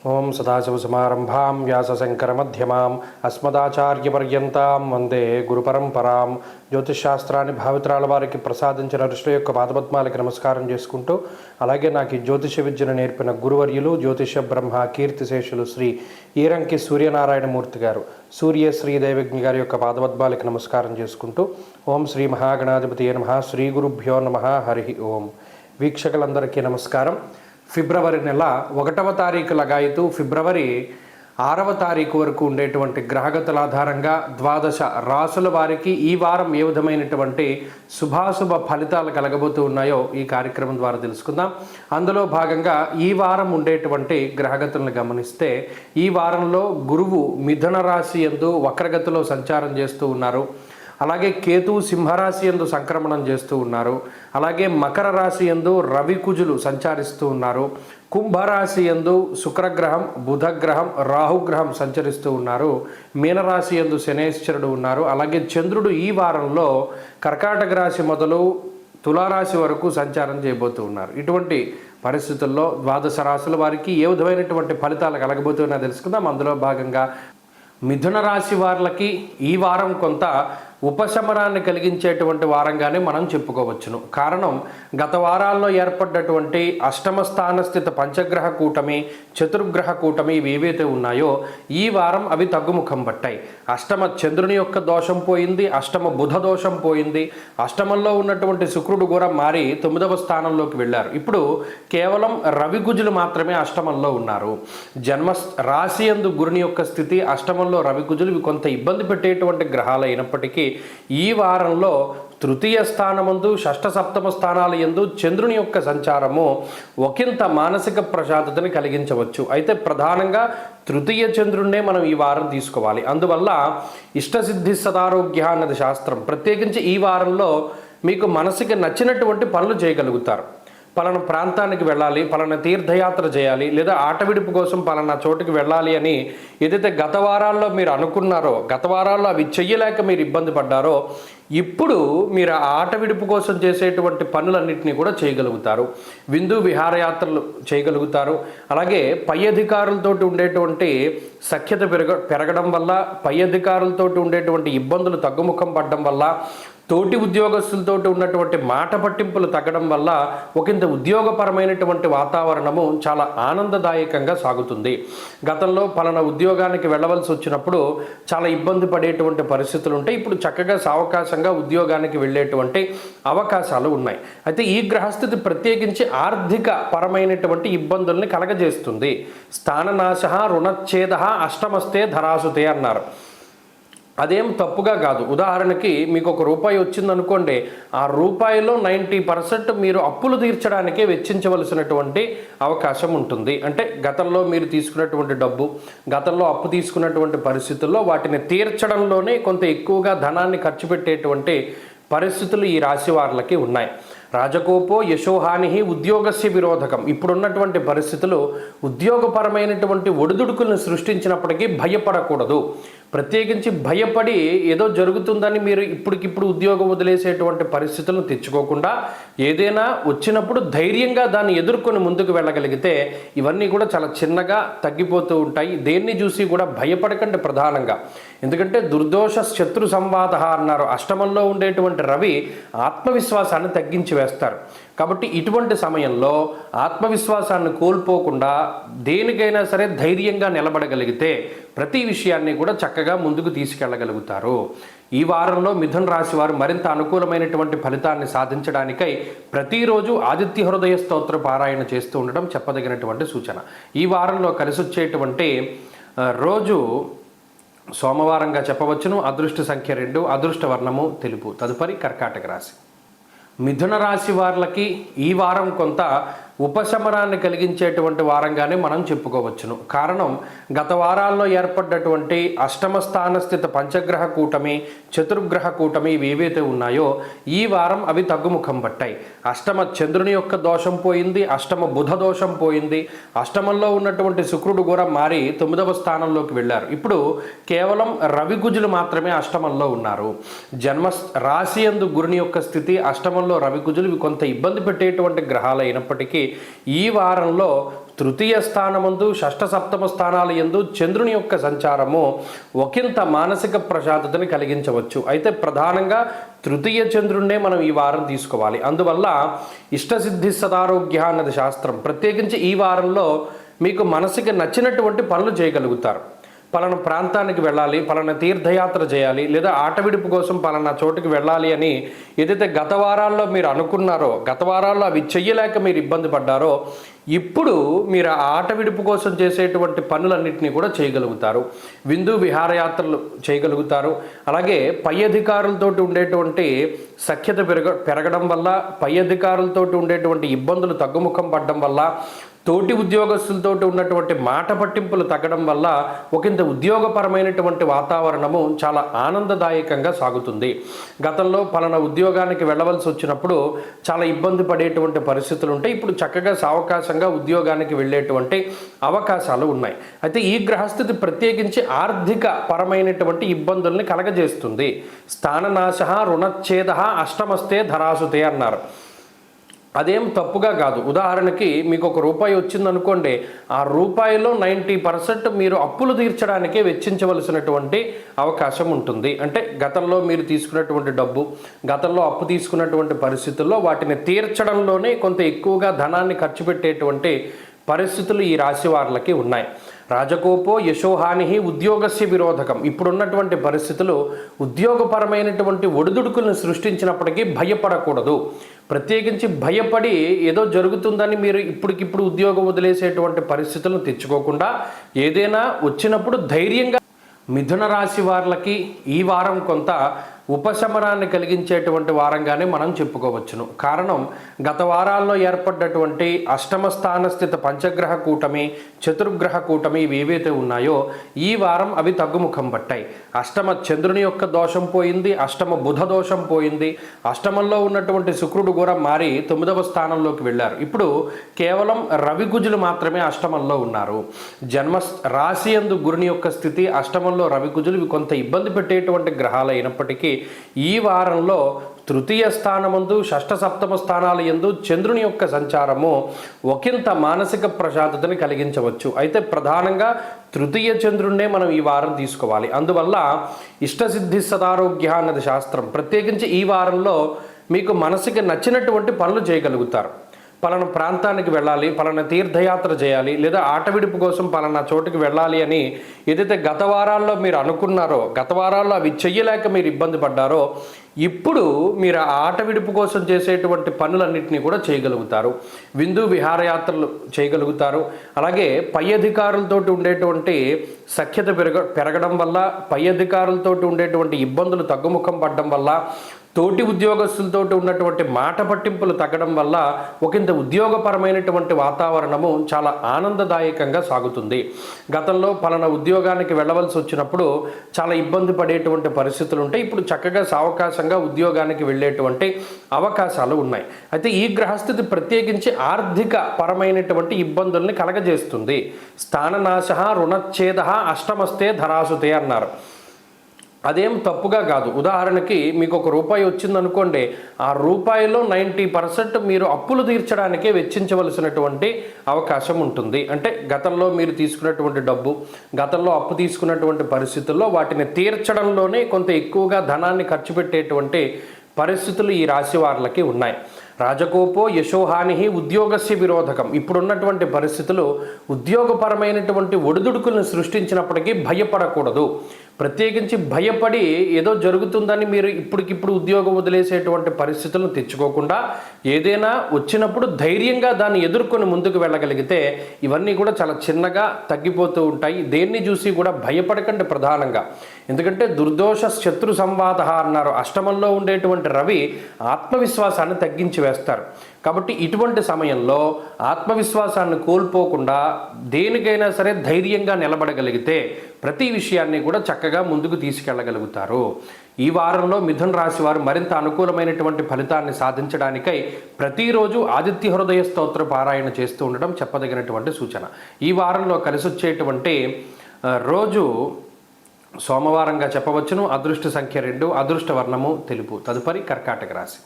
ఓం సదాశివసమారంభాం వ్యాసశంకరమధ్యమాం అస్మదాచార్యపర్యంతాం వందే గురుపరంపరాం. జ్యోతిషశాస్త్రాన్ని భావితరాల వారికి ప్రసాదించిన ఋషుల యొక్క పాదపద్మాలకి నమస్కారం చేసుకుంటూ, అలాగే నాకు ఈ జ్యోతిష విద్యను నేర్పిన గురువర్యులు జ్యోతిష బ్రహ్మ కీర్తిశేషులు శ్రీ ఈరంకి సూర్యనారాయణమూర్తి గారు, సూర్యశ్రీ దైవజ్ఞ గారి యొక్క పాదపద్మాలకి నమస్కారం చేసుకుంటూ, ఓం శ్రీ మహాగణాధిపతి నమః, శ్రీ గురుభ్యో నమః, హరి ఓం. వీక్షకులందరికీ నమస్కారం. ఫిబ్రవరి నెల 1వ తారీఖు లగాయతూ ఫిబ్రవరి 6వ తారీఖు వరకు ఉండేటువంటి గ్రహగతుల ఆధారంగా 12 రాసుల వారికి ఈ వారం ఏ విధమైనటువంటి శుభాశుభ ఫలితాలు కలగబోతూ ఉన్నాయో ఈ కార్యక్రమం ద్వారా తెలుసుకుందాం. అందులో భాగంగా ఈ వారం ఉండేటువంటి గ్రహగతులను గమనిస్తే, ఈ వారంలో గురువు మిథున రాశి యందు వక్రగతిలో సంచారం చేస్తూ ఉన్నారు. అలాగే కేతు సింహరాశి యందు సంక్రమణం చేస్తూ ఉన్నారు. అలాగే మకర రాశి యందు రవి కుజులు సంచరిస్తూ ఉన్నారు. కుంభరాశి యందు శుక్రగ్రహం, బుధగ్రహం, రాహుగ్రహం సంచరిస్తూ ఉన్నారు. మీనరాశి యందు శనేశ్వరుడు ఉన్నారు. అలాగే చంద్రుడు ఈ వారంలో కర్కాటక రాశి మొదలు తులారాశి వరకు సంచారం చేయబోతూ ఉన్నారు. ఇటువంటి పరిస్థితుల్లో 12 రాశుల వారికి ఏ విధమైనటువంటి ఫలితాలు కలగబోతున్నా తెలుసుకుందాం. అందులో భాగంగా మిథున రాశి వారికి ఈ వారం కొంత ఉపశమనాన్ని కలిగించేటువంటి వారంగానే మనం చెప్పుకోవచ్చును. కారణం, గత వారాల్లో ఏర్పడ్డటువంటి అష్టమ స్థాన స్థిత పంచగ్రహ కూటమి, చతుర్గ్రహ కూటమి ఇవి ఏవైతే ఉన్నాయో ఈ వారం అవి తగ్గుముఖం పట్టాయి. అష్టమ చంద్రుని యొక్క దోషం పోయింది, అష్టమ బుధ దోషం పోయింది, అష్టమంలో ఉన్నటువంటి శుక్రుడు కూడా మారి 9వ స్థానంలోకి వెళ్ళారు. ఇప్పుడు కేవలం రవి కుజులు మాత్రమే అష్టమంలో ఉన్నారు. జన్మ రాశి యందు గురుని యొక్క స్థితి, అష్టమంలో రవి కుజులు ఇవి కొంత ఇబ్బంది పెట్టేటువంటి గ్రహాలు అయినప్పటికీ ఈ వారంలో తృతీయ స్థానమందు, షష్ఠ సప్తమ స్థానాల యందు చంద్రుని యొక్క సంచారము ఒకంత మానసిక ప్రశాంతతని కలిగించవచ్చు. అయితే ప్రధానంగా తృతీయ చంద్రుడినే మనం ఈ వారం తీసుకోవాలి. అందువల్ల ఇష్టసిద్ధి సదారోగ్య అన్నది శాస్త్రం. ప్రత్యేకించి ఈ వారంలో మీకు మనసుకి నచ్చినటువంటి పనులు చేయగలుగుతారు. పలానా ప్రాంతానికి వెళ్ళాలి, పలానా తీర్థయాత్ర చేయాలి, లేదా ఆట విడుపు కోసం పలానా చోటుకి వెళ్ళాలి అని ఏదైతే గత వారాల్లో మీరు అనుకున్నారో, గత వారాల్లో అవి చెయ్యలేక మీరు ఇబ్బంది పడ్డారో, ఇప్పుడు మీరు ఆ ఆట విడుపు కోసం చేసేటువంటి పనులన్నింటినీ కూడా చేయగలుగుతారు. విందు విహారయాత్రలు చేయగలుగుతారు. అలాగే పై అధికారులతోటి ఉండేటువంటి సఖ్యత పెరగడం వల్ల, పై అధికారులతోటి ఉండేటువంటి ఇబ్బందులు తగ్గుముఖం పడడం వల్ల, తోటి ఉద్యోగస్తులతోటి ఉన్నటువంటి మాట పట్టింపులు తగ్గడం వల్ల ఒకంత ఉద్యోగపరమైనటువంటి వాతావరణము చాలా ఆనందదాయకంగా సాగుతుంది. గతంలో పలానా ఉద్యోగానికి వెళ్ళవలసి వచ్చినప్పుడు చాలా ఇబ్బంది పడేటువంటి పరిస్థితులు ఉంటాయి. ఇప్పుడు చక్కగా సావకాశంగా ఉద్యోగానికి వెళ్ళేటువంటి అవకాశాలు ఉన్నాయి. అయితే ఈ గ్రహస్థితి ప్రత్యేకించి ఆర్థిక పరమైనటువంటి ఇబ్బందుల్ని కలగజేస్తుంది. స్థాననాశ రుణచ్ఛేద అష్టమస్తే ధరాసుతే అన్నారు. అదేం తప్పుగా కాదు. ఉదాహరణకి మీకు ₹1 వచ్చిందనుకోండి, ఆ రూపాయిలో 90% మీరు అప్పులు తీర్చడానికే వెచ్చించవలసినటువంటి అవకాశం ఉంటుంది. అంటే గతంలో మీరు తీసుకున్నటువంటి డబ్బు, గతంలో అప్పు తీసుకున్నటువంటి పరిస్థితుల్లో వాటిని తీర్చడంలోనే కొంత ఎక్కువగా ధనాన్ని ఖర్చు పెట్టేటువంటి పరిస్థితులు ఈ రాశి వారికి ఉన్నాయి. రాజకోపో యశోహాని ఉద్యోగస్య విరోధకం. ఇప్పుడున్నటువంటి పరిస్థితులు ఉద్యోగపరమైనటువంటి ఒడిదుడుకులను సృష్టించినప్పటికీ భయపడకూడదు. ప్రత్యేకించి భయపడి ఏదో జరుగుతుందని మీరు ఇప్పటికిప్పుడు ఉద్యోగం వదిలేసేటువంటి పరిస్థితులను తెచ్చుకోకుండా, ఏదైనా వచ్చినప్పుడు ధైర్యంగా దాన్ని ఎదుర్కొని ముందుకు వెళ్ళగలిగితే ఇవన్నీ కూడా చాలా చిన్నగా తగ్గిపోతూ ఉంటాయి. దేన్ని చూసి కూడా భయపడకండి ప్రధానంగా. ఎందుకంటే దుర్దోష శత్రు సంవాద అన్నారు. అష్టమంలో ఉండేటువంటి రవి ఆత్మవిశ్వాసాన్ని తగ్గించి వేస్తారు. కాబట్టి ఇటువంటి సమయంలో ఆత్మవిశ్వాసాన్ని కోల్పోకుండా దేనికైనా సరే ధైర్యంగా నిలబడగలిగితే ప్రతి విషయాన్ని కూడా చక్కగా ముందుకు తీసుకెళ్ళగలుగుతారు. ఈ వారంలో మిథున రాశి వారు మరింత అనుకూలమైనటువంటి ఫలితాన్ని సాధించడానికై ప్రతిరోజు ఆదిత్య హృదయ స్తోత్ర పారాయణ చేస్తూ ఉండడం చెప్పదగినటువంటి సూచన. ఈ వారంలో కలిసి వచ్చేటువంటి రోజు సోమవారంగా చెప్పవచ్చును. అదృష్ట సంఖ్య 2, అదృష్ట వర్ణము తెలుపు. తదుపరి కర్కాటక రాశి. మిథున రాశి వారికి ఈ వారం కొంత ఉపశమనాన్ని కలిగించేటువంటి వారంగానే మనం చెప్పుకోవచ్చును. కారణం, గత వారాల్లో ఏర్పడ్డటువంటి అష్టమ స్థాన స్థిత పంచగ్రహ కూటమి, చతుర్గ్రహ కూటమి ఇవి ఏవైతే ఉన్నాయో ఈ వారం అవి తగ్గుముఖం పట్టాయి. అష్టమ చంద్రుని యొక్క దోషం పోయింది, అష్టమ బుధ దోషం పోయింది, అష్టమంలో ఉన్నటువంటి శుక్రుడు కూడా మారి 9వ స్థానంలోకి వెళ్ళారు. ఇప్పుడు కేవలం రవి కుజులు మాత్రమే అష్టమంలో ఉన్నారు. జన్మ రాశి యందు గురుని యొక్క స్థితి, అష్టమంలో రవి కుజులు ఇవి కొంత ఇబ్బంది పెట్టేటువంటి గ్రహాలు అయినప్పటికీ ఈ వారంలో తృతీయ స్థానమందు షష్ఠ సప్తమ స్థానాల యందు చంద్రుని యొక్క సంచారము ఒకంత మానసిక ప్రశాంతతని కలిగించవచ్చు. అయితే ప్రధానంగా తృతీయ చంద్రుణ్ణే మనం ఈ వారం తీసుకోవాలి. అందువల్ల ఇష్టసిద్ధి సదారోగ్య అన్నది శాస్త్రం. ప్రత్యేకించి ఈ వారంలో మీకు మనసుకి నచ్చినటువంటి పనులు చేయగలుగుతారు. పలానా ప్రాంతానికి వెళ్ళాలి, పలానా తీర్థయాత్ర చేయాలి, లేదా ఆట విడుపు కోసం పలానా చోటుకి వెళ్ళాలి అని ఏదైతే గత వారాల్లో మీరు అనుకున్నారో, గత వారాల్లో అవి చెయ్యలేక మీరు ఇబ్బంది పడ్డారో, ఇప్పుడు మీరు ఆ ఆట విడుపు కోసం చేసేటువంటి పనులన్నింటినీ కూడా చేయగలుగుతారు. విందు విహారయాత్రలు చేయగలుగుతారు. అలాగే పై అధికారులతోటి ఉండేటువంటి సఖ్యత పెరగడం వల్ల, పై అధికారులతోటి ఉండేటువంటి ఇబ్బందులు తగ్గుముఖం పడడం వల్ల, తోటి ఉద్యోగస్తులతో ఉన్నటువంటి మాట పట్టింపులు తగ్గడం వల్ల ఒకంత ఉద్యోగపరమైనటువంటి వాతావరణము చాలా ఆనందదాయకంగా సాగుతుంది. గతంలో పలానా ఉద్యోగానికి వెళ్ళవలసి వచ్చినప్పుడు చాలా ఇబ్బంది పడేటువంటి పరిస్థితులు ఉంటాయి. ఇప్పుడు చక్కగా సావకాశంగా ఉద్యోగానికి వెళ్ళేటువంటి అవకాశాలు ఉన్నాయి. అయితే ఈ గ్రహస్థితి ప్రత్యేకించి ఆర్థిక పరమైనటువంటి ఇబ్బందుల్ని కలగజేస్తుంది. స్థాననాశ రుణచ్ఛేద అష్టమస్తే ధరాసుతే అన్నారు. అదేం తప్పుగా కాదు. ఉదాహరణకి మీకు ₹1 వచ్చిందనుకోండి, ఆ రూపాయిలో 90% మీరు అప్పులు తీర్చడానికే వెచ్చించవలసినటువంటి అవకాశం ఉంటుంది. అంటే గతంలో మీరు తీసుకున్నటువంటి డబ్బు, గతంలో అప్పు తీసుకున్నటువంటి పరిస్థితుల్లో వాటిని తీర్చడంలోనే కొంత ఎక్కువగా ధనాన్ని ఖర్చు పెట్టేటువంటి పరిస్థితులు ఈ రాశి వారికి ఉన్నాయి. రాజకోపో యశోహాని ఉద్యోగస్య విరోధకం. ఇప్పుడున్నటువంటి పరిస్థితులు ఉద్యోగపరమైనటువంటి ఒడిదుడుకులను సృష్టించినప్పటికీ భయపడకూడదు. ప్రత్యేకించి భయపడి ఏదో జరుగుతుందని మీరు ఇప్పటికిప్పుడు ఉద్యోగం వదిలేసేటువంటి పరిస్థితులను తెచ్చుకోకుండా ఏదైనా వచ్చినప్పుడు ధైర్యంగా మిథున రాశి వారికి ఈ వారం కొంత ఉపశమనాన్ని కలిగించేటువంటి వారంగానే మనం చెప్పుకోవచ్చును. కారణం గత వారాల్లో ఏర్పడ్డటువంటి అష్టమ స్థాన స్థిత పంచగ్రహ కూటమి, చతుర్గ్రహ కూటమి ఇవి ఏవైతే ఉన్నాయో ఈ వారం అవి తగ్గుముఖం పట్టాయి. అష్టమ చంద్రుని యొక్క దోషం పోయింది, అష్టమ బుధ దోషం పోయింది, అష్టమంలో ఉన్నటువంటి శుక్రుడు కూడా మారి 9వ స్థానంలోకి వెళ్ళారు. ఇప్పుడు కేవలం రవి కుజులు మాత్రమే అష్టమంలో ఉన్నారు. జన్మ రాశి యందు గురుని యొక్క స్థితి, అష్టమంలో రవి కుజులు ఇవి కొంత ఇబ్బంది పెట్టేటువంటి గ్రహాలు అయినప్పటికీ ఈ వారంలో తృతీయ స్థానమందు షష్ఠ సప్తమ స్థానాల యందు చంద్రుని యొక్క సంచారము ఒకంత మానసిక ప్రశాంతతని కలిగించవచ్చు. అయితే ప్రధానంగా తృతీయ చంద్రుణ్ణే మనం ఈ వారం తీసుకోవాలి. అందువల్ల ఇష్టసిద్ధి సదారోగ్య అన్నది శాస్త్రం. ప్రత్యేకించి ఈ వారంలో మీకు మనసుకి నచ్చినటువంటి పనులు చేయగలుగుతారు. పలానా ప్రాంతానికి వెళ్ళాలి, పలానా తీర్థయాత్ర చేయాలి, లేదా ఆట విడుపు కోసం పలానా చోటుకి వెళ్ళాలి అని ఏదైతే గత వారాల్లో మీరు అనుకున్నారో, గత వారాల్లో అవి చెయ్యలేక మీరు ఇబ్బంది పడ్డారో, ఇప్పుడు మీరు ఆ ఆట విడుపు కోసం చేసేటువంటి పనులన్నింటినీ కూడా చేయగలుగుతారు. విందు విహారయాత్రలు చేయగలుగుతారు. అలాగే పై అధికారులతోటి ఉండేటువంటి సఖ్యత పెరగడం వల్ల, పై అధికారులతోటి ఉండేటువంటి ఇబ్బందులు తగ్గుముఖం పడడం వల్ల, తోటి ఉద్యోగస్తులతో ఉన్నటువంటి మాట పట్టింపులు తగ్గడం వల్ల ఒకంత ఉద్యోగపరమైనటువంటి వాతావరణము చాలా ఆనందదాయకంగా సాగుతుంది. గతంలో పలానా ఉద్యోగానికి వెళ్ళవలసి వచ్చినప్పుడు చాలా ఇబ్బంది పడేటువంటి పరిస్థితులు ఉంటాయి. ఇప్పుడు చక్కగా సావకాశంగా ఉద్యోగానికి వెళ్ళేటువంటి అవకాశాలు ఉన్నాయి. అయితే ఈ గ్రహస్థితి ప్రత్యేకించి ఆర్థిక పరమైనటువంటి ఇబ్బందుల్ని కలగజేస్తుంది. స్థాననాశ రుణచ్ఛేద అష్టమస్తే ధరాసుతే అన్నారు. అదేం తప్పుగా కాదు. ఉదాహరణకి మీకు ₹1 వచ్చిందనుకోండి, ఆ రూపాయిలో 90% మీరు అప్పులు తీర్చడానికే వెచ్చించవలసినటువంటి అవకాశం ఉంటుంది. అంటే గతంలో మీరు తీసుకున్నటువంటి డబ్బు, గతంలో అప్పు తీసుకున్నటువంటి పరిస్థితుల్లో వాటిని తీర్చడంలోనే కొంత ఎక్కువగా ధనాన్ని ఖర్చు పెట్టేటువంటి పరిస్థితులు ఈ రాశి వారికి ఉన్నాయి. రాజకోపో యశోహాని ఉద్యోగస్య విరోధకం. ఇప్పుడున్నటువంటి పరిస్థితులు ఉద్యోగపరమైనటువంటి ఒడిదుడుకులను సృష్టించినప్పటికీ భయపడకూడదు. ప్రత్యేకించి భయపడి ఏదో జరుగుతుందని మీరు ఇప్పటికిప్పుడు ఉద్యోగం వదిలేసేటువంటి పరిస్థితులను తెచ్చుకోకుండా ఏదైనా వచ్చినప్పుడు ధైర్యంగా దాన్ని ఎదుర్కొని ముందుకు వెళ్ళగలిగితే ఇవన్నీ కూడా చాలా చిన్నగా తగ్గిపోతూ ఉంటాయి. దేన్ని చూసి కూడా భయపడకండి ప్రధానంగా. ఎందుకంటే దుర్దోష శత్రు సంవాద అన్నారు. అష్టమంలో ఉండేటువంటి రవి ఆత్మవిశ్వాసాన్ని తగ్గించి వేస్తారు. కాబట్టి ఇటువంటి సమయంలో ఆత్మవిశ్వాసాన్ని కోల్పోకుండా దేనికైనా సరే ధైర్యంగా నిలబడగలిగితే ప్రతి విషయాన్ని కూడా చక్కగా ముందుకు తీసుకెళ్ళగలుగుతారు. ఈ వారంలో మిథున రాశి వారు మరింత అనుకూలమైనటువంటి ఫలితాన్ని సాధించడానికై ప్రతిరోజు ఆదిత్య హృదయ స్తోత్ర పారాయణ చేస్తూ ఉండడం చెప్పదగినటువంటి సూచన. ఈ వారంలో కలిసొచ్చేటువంటి రోజు సోమవారంగా చెప్పవచ్చును. అదృష్ట సంఖ్య 2, అదృష్ట వర్ణము తెలుపు. తదుపరి కర్కాటక రాశి.